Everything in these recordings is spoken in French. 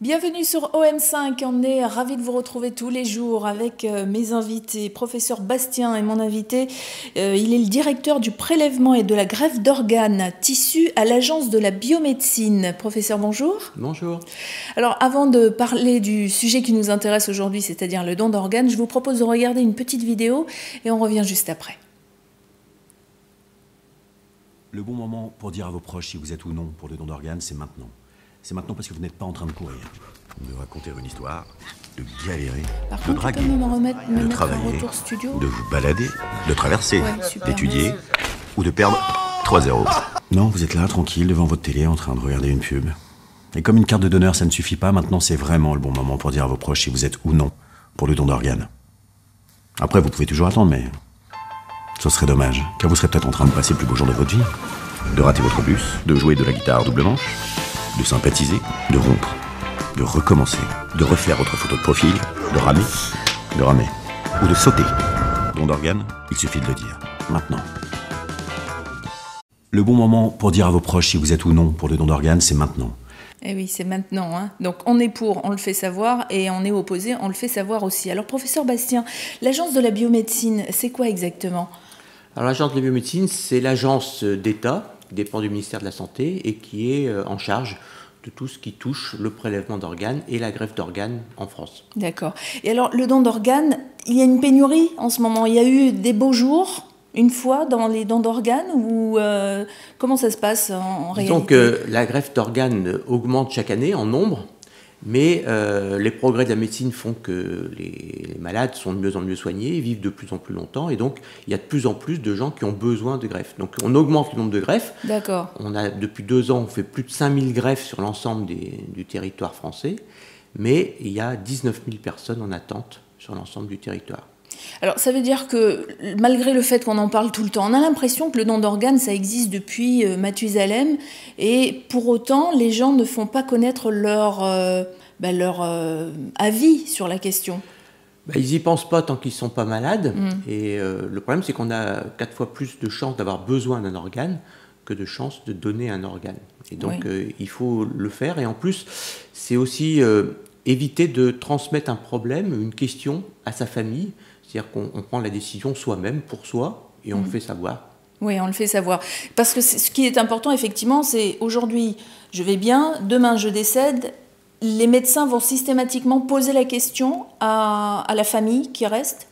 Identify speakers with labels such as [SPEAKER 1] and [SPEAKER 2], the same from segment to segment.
[SPEAKER 1] Bienvenue sur OM5, on est ravis de vous retrouver tous les jours avec mes invités. Professeur Bastien est mon invité, il est le directeur du prélèvement et de la greffe d'organes tissus à l'Agence de la biomédecine. Professeur, bonjour.
[SPEAKER 2] Bonjour.
[SPEAKER 1] Alors avant de parler du sujet qui nous intéresse aujourd'hui, c'est-à-dire le don d'organes, je vous propose de regarder une petite vidéo et on revient juste après.
[SPEAKER 3] Le bon moment pour dire à vos proches si vous êtes ou non pour le don d'organes, c'est maintenant. C'est maintenant parce que vous n'êtes pas en train de courir, de raconter une histoire, de galérer, de draguer, de travailler, de vous balader, de traverser, d'étudier ou de perdre 3-0. Non, vous êtes là, tranquille, devant votre télé, en train de regarder une pub. Et comme une carte de donneur, ça ne suffit pas, maintenant c'est vraiment le bon moment pour dire à vos proches si vous êtes ou non pour le don d'organes. Après, vous pouvez toujours attendre, mais ce serait dommage, car vous serez peut-être en train de passer le plus beau jour de votre vie, de rater votre bus, de jouer de la guitare double manche, de sympathiser, de rompre, de recommencer, de refaire votre photo de profil, de ramer, ou de sauter. Don d'organes, il suffit de le dire, maintenant. Le bon moment pour dire à vos proches si vous êtes ou non pour le don d'organes, c'est maintenant.
[SPEAKER 1] Eh oui, c'est maintenant, hein. Donc on est pour, on le fait savoir, et on est opposé, on le fait savoir aussi. Alors professeur Bastien, l'Agence de la biomédecine, c'est quoi exactement ?
[SPEAKER 2] Alors l'Agence de la biomédecine, c'est l'agence d'État qui dépend du ministère de la Santé et qui est en charge de tout ce qui touche le prélèvement d'organes et la greffe d'organes en France.
[SPEAKER 1] D'accord. Et alors, le don d'organes, il y a une pénurie en ce moment. Il y a eu des beaux jours, une fois, dans les dons d'organes, ou comment ça se passe en réalité ?
[SPEAKER 2] Donc, la greffe d'organes augmente chaque année en nombre, mais les progrès de la médecine font que les malades sont de mieux en mieux soignés, vivent de plus en plus longtemps, et donc il y a de plus en plus de gens qui ont besoin de greffes. Donc on augmente le nombre de greffes.
[SPEAKER 1] D'accord.
[SPEAKER 2] Depuis 2 ans, on fait plus de 5000 greffes sur l'ensemble du territoire français, mais il y a 19 000 personnes en attente sur l'ensemble du territoire.
[SPEAKER 1] Alors, ça veut dire que, malgré le fait qu'on en parle tout le temps, on a l'impression que le don d'organes, ça existe depuis Mathusalem, et pour autant, les gens ne font pas connaître leur avis sur la question.
[SPEAKER 2] Ils n'y pensent pas tant qu'ils ne sont pas malades, et le problème, c'est qu'on a 4 fois plus de chances d'avoir besoin d'un organe que de chances de donner un organe. Et donc, il faut le faire, et en plus, c'est aussi éviter de transmettre un problème, une question à sa famille. C'est-à-dire qu'on prend la décision soi-même, pour soi, et on le fait savoir.
[SPEAKER 1] Oui, on le fait savoir. Parce que ce qui est important, effectivement, c'est aujourd'hui, je vais bien, demain, je décède. Les médecins vont systématiquement poser la question à la famille qui reste,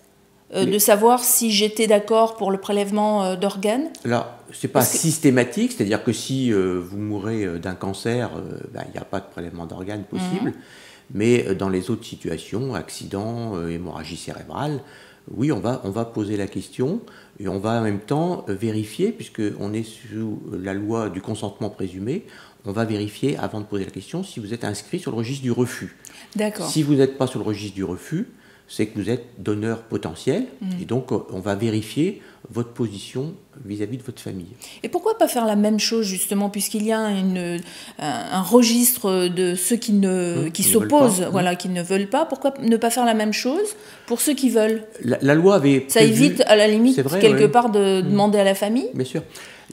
[SPEAKER 1] de savoir si j'étais d'accord pour le prélèvement d'organes.
[SPEAKER 2] Alors, ce n'est pas systématique, c'est-à-dire que si vous mourrez d'un cancer, il n'y a pas de prélèvement d'organes possible. Mais dans les autres situations, accident, hémorragie cérébrale, oui, on va poser la question et on va en même temps vérifier, puisqu'on est sous la loi du consentement présumé, on va vérifier avant de poser la question si vous êtes inscrit sur le registre du refus.
[SPEAKER 1] D'accord.
[SPEAKER 2] Si vous n'êtes pas sur le registre du refus, c'est que vous êtes donneur potentiel et donc on va vérifier votre position vis-à-vis de votre famille.
[SPEAKER 1] Et pourquoi pas faire la même chose justement, puisqu'il y a un registre de ceux qui s'opposent, qui ne veulent pas. Pourquoi ne pas faire la même chose pour ceux qui veulent ?
[SPEAKER 2] La loi avait prévu,
[SPEAKER 1] ça évite à la limite quelque part de demander à la famille.
[SPEAKER 2] Bien sûr.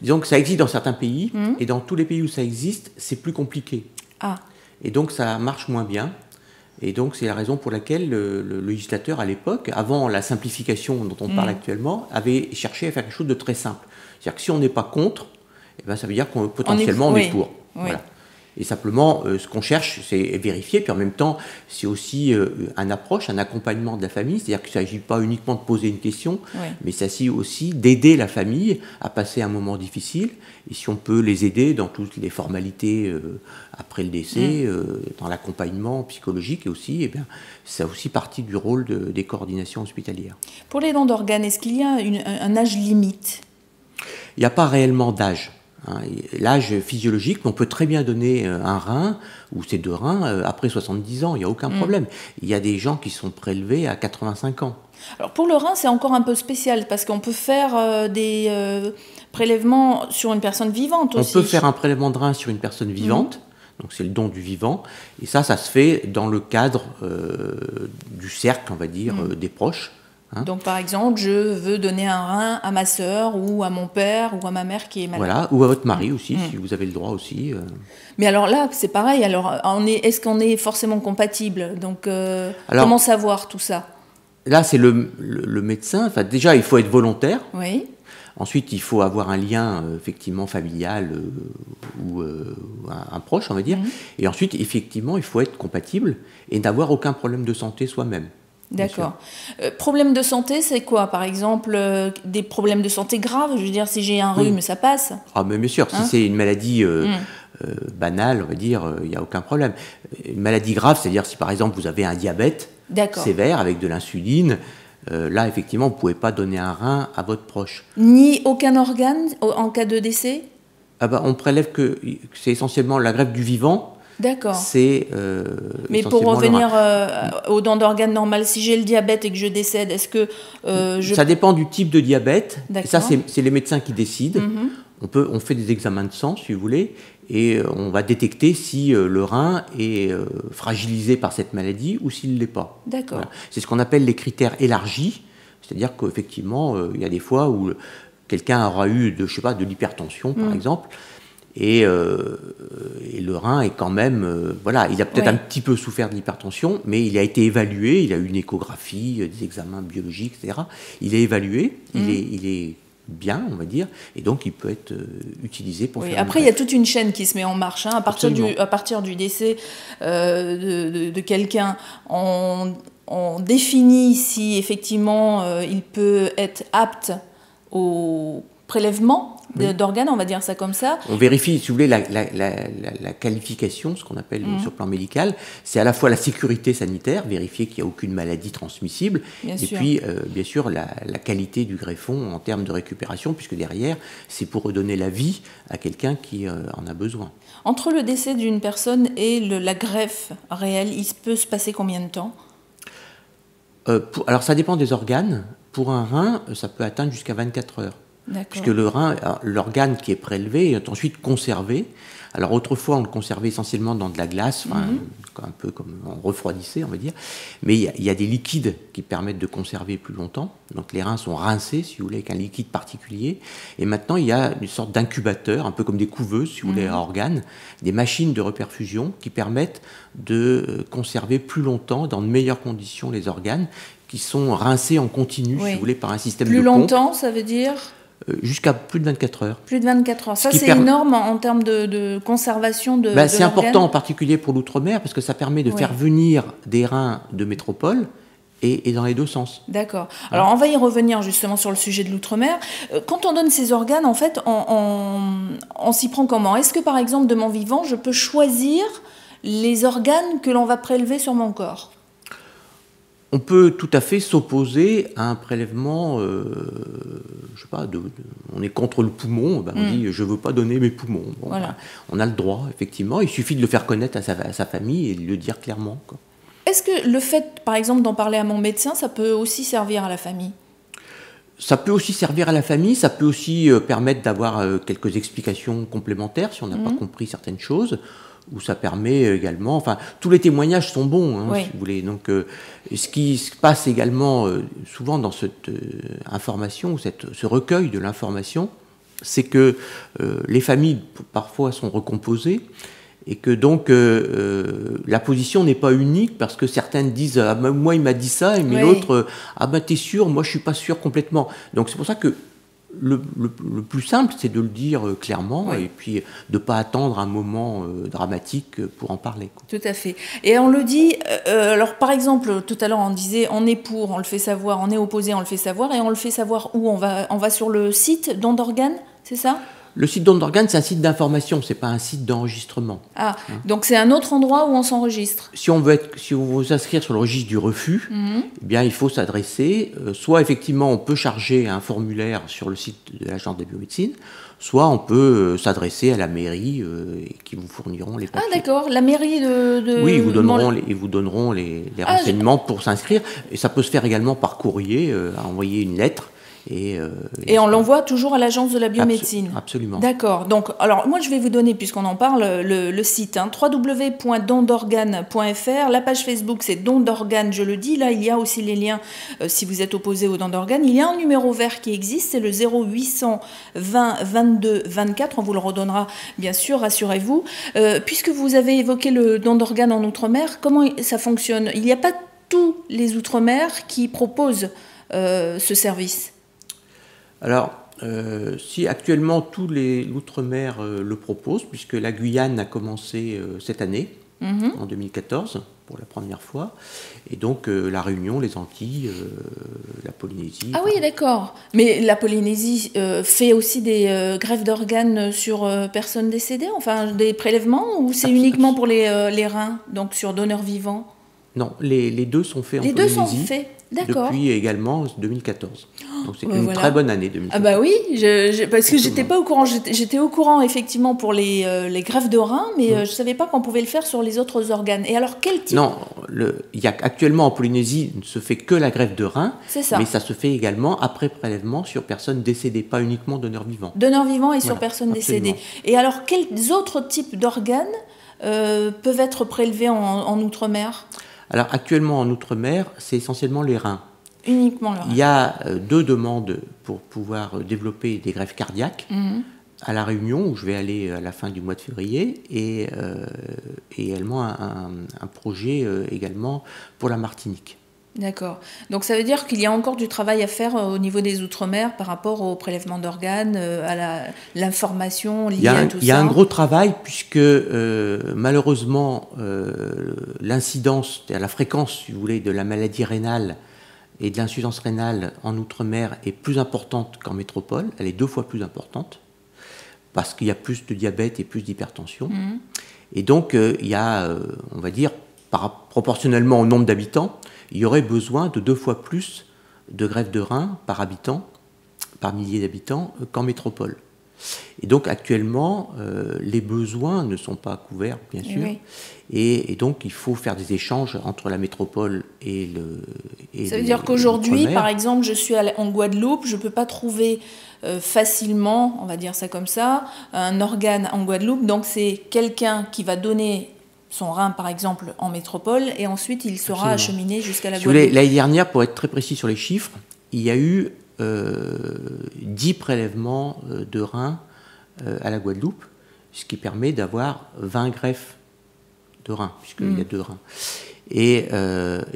[SPEAKER 2] Disons que ça existe dans certains pays et dans tous les pays où ça existe, c'est plus compliqué.
[SPEAKER 1] Ah.
[SPEAKER 2] Et donc ça marche moins bien. Et donc c'est la raison pour laquelle le législateur à l'époque, avant la simplification dont on parle actuellement, avait cherché à faire quelque chose de très simple. C'est-à-dire que si on n'est pas contre, ça veut dire qu'on potentiellement on est pour.
[SPEAKER 1] Oui.
[SPEAKER 2] Voilà. Et simplement, ce qu'on cherche, c'est vérifier. Puis en même temps, c'est aussi un accompagnement de la famille. C'est-à-dire qu'il ne s'agit pas uniquement de poser une question, mais il s'agit aussi d'aider la famille à passer un moment difficile. Et si on peut les aider dans toutes les formalités après le décès, dans l'accompagnement psychologique et aussi, ça fait aussi partie du rôle des coordinations hospitalières.
[SPEAKER 1] Pour les dons d'organes, est-ce qu'il y a un âge limite ?
[SPEAKER 2] Il n'y a pas réellement d'âge. L'âge physiologique, on peut très bien donner un rein ou ces 2 reins après 70 ans, il n'y a aucun problème. Il y a des gens qui sont prélevés à 85 ans.
[SPEAKER 1] Alors pour le rein, c'est encore un peu spécial parce qu'on peut faire des prélèvements sur une personne vivante aussi.
[SPEAKER 2] On peut faire un prélèvement de rein sur une personne vivante, donc c'est le don du vivant, et ça se fait dans le cadre du cercle, on va dire, des proches. Hein.
[SPEAKER 1] Donc par exemple, je veux donner un rein à ma sœur ou à mon père ou à ma mère qui est malade.
[SPEAKER 2] Voilà, ou à votre mari aussi, si vous avez le droit aussi.
[SPEAKER 1] Mais alors là, c'est pareil. Alors, est-ce qu'on est forcément compatible? Donc, comment savoir tout ça?
[SPEAKER 2] Là, c'est le médecin. Enfin, déjà, il faut être volontaire.
[SPEAKER 1] Oui.
[SPEAKER 2] Ensuite, il faut avoir un lien effectivement familial ou un proche, on va dire. Et ensuite, effectivement, il faut être compatible et n'avoir aucun problème de santé soi-même.
[SPEAKER 1] D'accord. Problème de santé, c'est quoi? Par exemple, des problèmes de santé graves? Je veux dire, si j'ai un rhume, ça passe?
[SPEAKER 2] Ah, mais bien sûr, si c'est une maladie banale, on va dire, il n'y a aucun problème. Une maladie grave, c'est-à-dire si par exemple vous avez un diabète sévère avec de l'insuline, là, effectivement, vous ne pouvez pas donner un rein à votre proche.
[SPEAKER 1] Ni aucun organe en cas de décès?
[SPEAKER 2] On prélève que c'est essentiellement la greffe du vivant.
[SPEAKER 1] D'accord.
[SPEAKER 2] C'est
[SPEAKER 1] mais pour revenir aux dons d'organes normales, si j'ai le diabète et que je décède, est-ce que
[SPEAKER 2] Ça dépend du type de diabète. Et ça, c'est les médecins qui décident. On fait des examens de sang, si vous voulez, et on va détecter si le rein est fragilisé par cette maladie ou s'il ne l'est pas.
[SPEAKER 1] D'accord.
[SPEAKER 2] Voilà. C'est ce qu'on appelle les critères élargis. C'est-à-dire qu'effectivement, il y a des fois où quelqu'un aura eu de l'hypertension, par exemple, et le rein est quand même... voilà, il a peut-être un petit peu souffert de l'hypertension, mais il a été évalué, il a eu une échographie, des examens biologiques, etc. Il est évalué, il est bien, on va dire, et donc il peut être utilisé pour faire...
[SPEAKER 1] Après, il y a toute une chaîne qui se met en marche. À partir du décès de quelqu'un, on définit si effectivement il peut être apte au prélèvement d'organes, on va dire ça comme ça.
[SPEAKER 2] On vérifie, si vous voulez, la qualification, ce qu'on appelle sur le plan médical, c'est à la fois la sécurité sanitaire, vérifier qu'il n'y a aucune maladie transmissible, puis, bien sûr, la qualité du greffon en termes de récupération, puisque derrière, c'est pour redonner la vie à quelqu'un qui en a besoin.
[SPEAKER 1] Entre le décès d'une personne et la greffe réelle, il peut se passer combien de temps?
[SPEAKER 2] Alors, ça dépend des organes. Pour un rein, ça peut atteindre jusqu'à 24 heures. Puisque le rein, l'organe qui est prélevé est ensuite conservé. Alors autrefois, on le conservait essentiellement dans de la glace, un peu comme on refroidissait, on va dire. Mais il y a des liquides qui permettent de conserver plus longtemps. Donc les reins sont rincés, si vous voulez, avec un liquide particulier. Et maintenant, il y a une sorte d'incubateur, un peu comme des couveuses, si vous voulez, à organes, des machines de reperfusion qui permettent de conserver plus longtemps, dans de meilleures conditions, les organes, qui sont rincés en continu, si vous voulez, par un système de pompe.
[SPEAKER 1] Plus longtemps, ça veut dire
[SPEAKER 2] jusqu'à plus de 24 heures.
[SPEAKER 1] Plus de 24 heures. Ça, c'est énorme en termes de conservation de
[SPEAKER 2] c'est important en particulier pour l'outre-mer parce que ça permet de faire venir des reins de métropole et dans les deux sens.
[SPEAKER 1] D'accord. Alors, on va y revenir justement sur le sujet de l'outre-mer. Quand on donne ces organes, en fait, on s'y prend comment? Est-ce que, par exemple, de mon vivant, je peux choisir les organes que l'on va prélever sur mon corps?
[SPEAKER 2] On peut tout à fait s'opposer à un prélèvement, je sais pas, on est contre le poumon, on dit je veux pas donner mes poumons. Bon, voilà. On a le droit, effectivement, il suffit de le faire connaître à sa famille et de le dire clairement, quoi.
[SPEAKER 1] Est-ce que le fait, par exemple, d'en parler à mon médecin, ça peut aussi servir à la famille?
[SPEAKER 2] Ça peut aussi servir à la famille, ça peut aussi permettre d'avoir quelques explications complémentaires si on n'a pas compris certaines choses. Où ça permet également... Enfin, tous les témoignages sont bons, si vous voulez. Donc, ce qui se passe également souvent dans cette information, ou ce recueil de l'information, c'est que les familles, parfois, sont recomposées, et que donc, la position n'est pas unique, parce que certaines disent « Ah ben, moi, il m'a dit ça », mais l'autre « Ah ben, t'es sûr? Moi, je suis pas sûr complètement. » Donc, c'est pour ça que le plus simple, c'est de le dire clairement et puis de ne pas attendre un moment dramatique pour en parler, quoi.
[SPEAKER 1] Tout à fait. Et on le dit, alors par exemple, tout à l'heure on disait on est pour, on le fait savoir, on est opposé, on le fait savoir, et on le fait savoir où? On va sur le site don d'organes, c'est ça?
[SPEAKER 2] Le site don d'organes, c'est un site d'information, c'est pas un site d'enregistrement.
[SPEAKER 1] Ah, donc c'est un autre endroit où on s'enregistre.
[SPEAKER 2] Si on veut vous inscrire sur le registre du refus, eh bien il faut s'adresser. Soit effectivement on peut charger un formulaire sur le site de l'Agence de la biomédecine, soit on peut s'adresser à la mairie qui vous fourniront les papiers.
[SPEAKER 1] Ah d'accord, la mairie de...
[SPEAKER 2] Oui, ils vous donneront les renseignements pour s'inscrire. Et ça peut se faire également par courrier, à envoyer une lettre.
[SPEAKER 1] Et on l'envoie toujours à l'agence de la biomédecine.
[SPEAKER 2] Absolument.
[SPEAKER 1] D'accord. Donc, alors moi je vais vous donner, puisqu'on en parle, le site www.dondorganes.fr. La page Facebook c'est Don d'organes, je le dis. Là il y a aussi les liens si vous êtes opposé aux dons d'organes. Il y a un numéro vert qui existe, c'est le 0800 20 22 24. On vous le redonnera bien sûr, rassurez-vous. Puisque vous avez évoqué le don d'organes en Outre-mer, comment ça fonctionne? Il n'y a pas tous les Outre-mer qui proposent ce service.
[SPEAKER 2] Alors, si actuellement tous les l'Outre-mer le proposent, puisque la Guyane a commencé cette année, en 2014, pour la première fois, et donc la Réunion, les Antilles, la Polynésie.
[SPEAKER 1] Ah oui, d'accord. Mais la Polynésie fait aussi des greffes d'organes sur personnes décédées, enfin des prélèvements, ou c'est uniquement pour les reins, donc sur donneurs vivants?
[SPEAKER 2] Non, les deux sont faits en Polynésie.
[SPEAKER 1] Les deux sont faits, d'accord.
[SPEAKER 2] Depuis également 2014. Donc c'est une très bonne année 2014.
[SPEAKER 1] Ah bah oui, parce que j'étais pas au courant. J'étais au courant effectivement pour les greffes de reins, mais je savais pas qu'on pouvait le faire sur les autres organes. Et alors quel type?
[SPEAKER 2] Non, il y a actuellement en Polynésie, il ne se fait que la greffe de reins.
[SPEAKER 1] C'est ça.
[SPEAKER 2] Mais ça se fait également après prélèvement sur personnes décédées, pas uniquement donneurs vivants.
[SPEAKER 1] Donneurs vivants et sur personnes décédées. Et alors quels autres types d'organes peuvent être prélevés en Outre-mer?
[SPEAKER 2] Alors actuellement en Outre-mer, c'est essentiellement les reins.
[SPEAKER 1] Uniquement le rein.
[SPEAKER 2] Il y a 2 demandes pour pouvoir développer des greffes cardiaques. À La Réunion, où je vais aller à la fin du mois de février, et également un projet également pour la Martinique.
[SPEAKER 1] D'accord. Donc ça veut dire qu'il y a encore du travail à faire au niveau des Outre-mer par rapport au prélèvement d'organes, à l'information liée à tout ça.
[SPEAKER 2] Il y a un gros travail puisque malheureusement l'incidence, la fréquence, si vous voulez, de la maladie rénale et de l'insuffisance rénale en Outre-mer est plus importante qu'en métropole. Elle est 2 fois plus importante parce qu'il y a plus de diabète et plus d'hypertension. Et donc il y a, on va dire, proportionnellement au nombre d'habitants, il y aurait besoin de 2 fois plus de greffes de reins par habitant, par millier d'habitants, qu'en métropole. Et donc actuellement, les besoins ne sont pas couverts, bien sûr. Oui. Et donc il faut faire des échanges entre la métropole et le...
[SPEAKER 1] Ça veut dire qu'aujourd'hui, par exemple, je suis en Guadeloupe, je ne peux pas trouver facilement, on va dire ça comme ça, un organe en Guadeloupe. Donc c'est quelqu'un qui va donner son rein, par exemple, en métropole, et ensuite il sera acheminé jusqu'à la Guadeloupe.
[SPEAKER 2] L'année dernière, pour être très précis sur les chiffres, il y a eu 10 prélèvements de reins à la Guadeloupe, ce qui permet d'avoir 20 greffes de reins, puisqu'il y a 2 reins. Et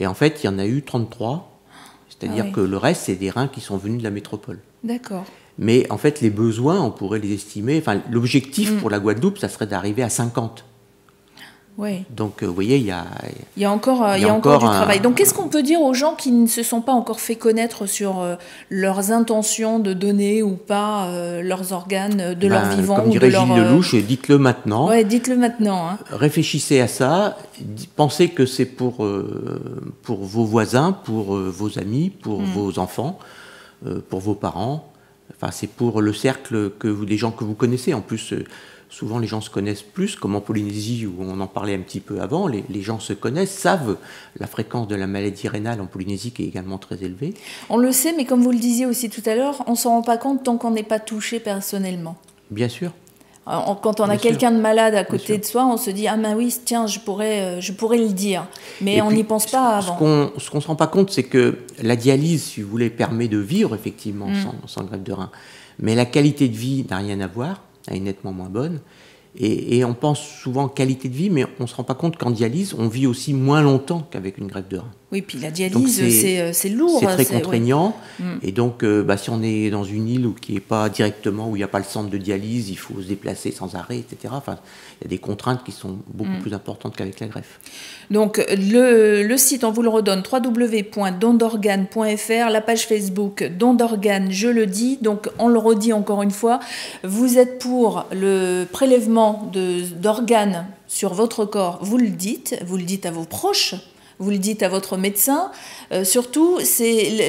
[SPEAKER 2] en fait, il y en a eu 33, c'est-à-dire que le reste, c'est des reins qui sont venus de la métropole.
[SPEAKER 1] D'accord.
[SPEAKER 2] Mais en fait, les besoins, on pourrait les estimer, enfin, l'objectif pour la Guadeloupe, ça serait d'arriver à 50.
[SPEAKER 1] Oui.
[SPEAKER 2] Donc, vous voyez, il y a
[SPEAKER 1] encore du travail. Donc, qu'est-ce qu'on peut dire aux gens qui ne se sont pas encore fait connaître sur leurs intentions de donner ou pas leurs organes de leur vivant?
[SPEAKER 2] Comme dirait Gilles Lelouch, dites-le maintenant.
[SPEAKER 1] Oui, dites-le maintenant. Hein.
[SPEAKER 2] Réfléchissez à ça. Pensez que c'est pour vos voisins, pour vos amis, pour vos enfants, pour vos parents. Enfin, c'est pour le cercle des gens que vous connaissez. En plus... Souvent, les gens se connaissent plus, comme en Polynésie, où on en parlait un petit peu avant. Les gens se connaissent, savent la fréquence de la maladie rénale en Polynésie, qui est également très élevée.
[SPEAKER 1] On le sait, mais comme vous le disiez aussi tout à l'heure, on ne s'en rend pas compte tant qu'on n'est pas touché personnellement.
[SPEAKER 2] Bien sûr.
[SPEAKER 1] Quand on a quelqu'un de malade à côté de soi, on se dit « Ah ben oui, tiens, je pourrais le dire ». Mais on n'y pense pas avant.
[SPEAKER 2] Ce qu'on ne se rend pas compte, c'est que la dialyse, si vous voulez, permet de vivre effectivement sans greffe de rein. Mais la qualité de vie n'a rien à voir. Elle est nettement moins bonne. Et on pense souvent qualité de vie, mais on ne se rend pas compte qu'en dialyse, on vit aussi moins longtemps qu'avec une greffe de rein.
[SPEAKER 1] Oui, puis la dialyse, c'est lourd.
[SPEAKER 2] C'est très contraignant. Oui. Et donc, si on est dans une île où il n'y a pas le centre de dialyse, il faut se déplacer sans arrêt, etc. Enfin, il y a des contraintes qui sont beaucoup plus importantes qu'avec la greffe.
[SPEAKER 1] Donc, le site, on vous le redonne, www.dondorganes.fr, la page Facebook Don d'organes, je le dis. Donc, on le redit encore une fois, vous êtes pour le prélèvement d'organes sur votre corps, vous le dites à vos proches, vous le dites à votre médecin. Surtout,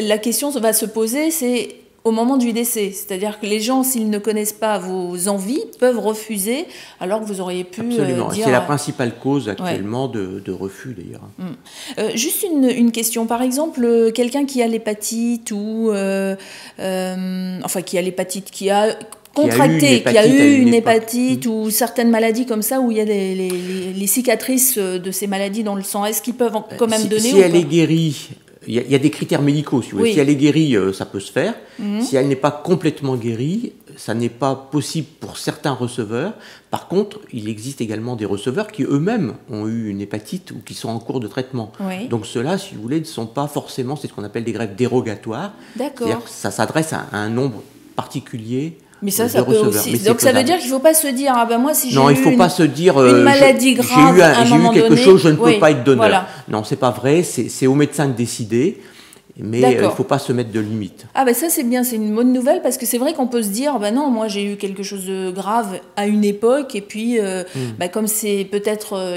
[SPEAKER 1] la question va se poser, c'est au moment du décès. C'est-à-dire que les gens, s'ils ne connaissent pas vos envies, peuvent refuser, alors que vous auriez pu
[SPEAKER 2] Absolument.
[SPEAKER 1] dire...
[SPEAKER 2] C'est la principale cause actuellement de refus, d'ailleurs.
[SPEAKER 1] Juste une question. Par exemple, quelqu'un qui a l'hépatite ou... enfin, qui a l'hépatite, qui a contracté, qui a eu une hépatite ou certaines maladies comme ça, où il y a les cicatrices de ces maladies dans le sang, est-ce qu'ils peuvent quand même donner...
[SPEAKER 2] Si elle est guérie... Il y a des critères médicaux, si vous voulez. Si elle est guérie, ça peut se faire. Si elle n'est pas complètement guérie, ça n'est pas possible pour certains receveurs. Par contre, il existe également des receveurs qui eux-mêmes ont eu une hépatite ou qui sont en cours de traitement.
[SPEAKER 1] Oui.
[SPEAKER 2] Donc ceux-là, si vous voulez, ne sont pas forcément, c'est ce qu'on appelle des greffes dérogatoires.
[SPEAKER 1] D'accord.
[SPEAKER 2] C'est-à-dire que ça s'adresse à un nombre particulier.
[SPEAKER 1] Mais ça peut aussi. Donc ça veut dire qu'il ne faut pas se dire, ah ben moi si j'ai
[SPEAKER 2] non, il faut pas se dire,
[SPEAKER 1] une maladie grave,
[SPEAKER 2] j'ai eu quelque chose, je ne peux pas être donneur.
[SPEAKER 1] Voilà.
[SPEAKER 2] Non, c'est pas vrai. C'est au médecin de décider. Mais il ne faut pas se mettre de limite.
[SPEAKER 1] Ah ben ça c'est bien, c'est une bonne nouvelle parce que c'est vrai qu'on peut se dire, ben non, moi j'ai eu quelque chose de grave à une époque et puis comme c'est peut-être,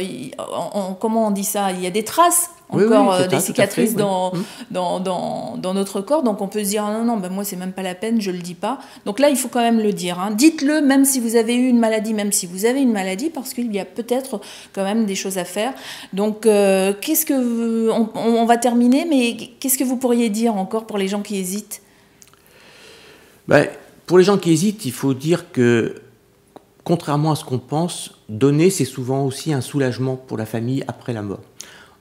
[SPEAKER 1] comment on dit ça, il y a des traces encore des cicatrices dans notre corps, donc on peut se dire, ah, non, ben moi c'est même pas la peine, je le dis pas. Donc là il faut quand même le dire, hein. Dites-le même si vous avez eu une maladie, même si vous avez une maladie, parce qu'il y a peut-être quand même des choses à faire. Donc qu'est-ce que on va terminer, mais qu'est-ce que vous pourriez dire encore pour les gens qui hésitent?
[SPEAKER 2] Pour les gens qui hésitent, il faut dire que, contrairement à ce qu'on pense, donner, c'est souvent aussi un soulagement pour la famille après la mort.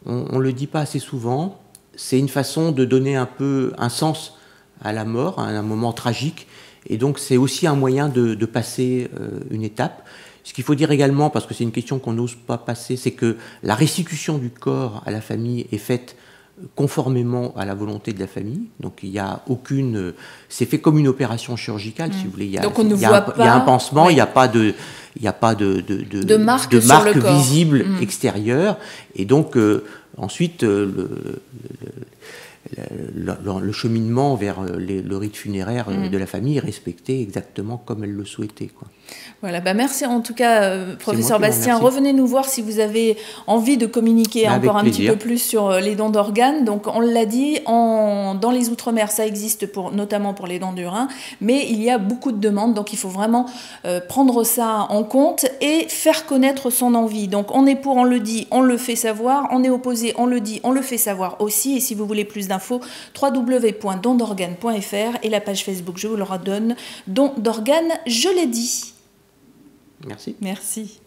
[SPEAKER 2] On ne le dit pas assez souvent, c'est une façon de donner un peu un sens à la mort, à un moment tragique, et donc c'est aussi un moyen de passer une étape. Ce qu'il faut dire également, parce que c'est une question qu'on n'ose pas passer, c'est que la restitution du corps à la famille est faite conformément à la volonté de la famille. Donc il n'y a aucune... C'est fait comme une opération chirurgicale, si vous voulez.
[SPEAKER 1] Donc on ne voit pas...
[SPEAKER 2] Il y a un pansement, il n'y a pas de
[SPEAKER 1] marque
[SPEAKER 2] visible extérieure. Et donc ensuite, le cheminement vers le rite funéraire de la famille est respecté exactement comme elle le souhaitait, quoi.
[SPEAKER 1] Voilà, merci en tout cas, professeur Bastien. Revenez nous voir si vous avez envie de communiquer encore un petit peu plus sur les dons d'organes. Donc on l'a dit, dans les Outre-mer, ça existe notamment pour les dons du rein, mais il y a beaucoup de demandes, donc il faut vraiment prendre ça en compte et faire connaître son envie. Donc on est pour, on le dit, on le fait savoir, on est opposé, on le dit, on le fait savoir aussi. Et si vous voulez plus d'infos, www.dondorganes.fr et la page Facebook, je vous le redonne, Don d'organes, je l'ai dit.
[SPEAKER 2] Merci.
[SPEAKER 1] Merci.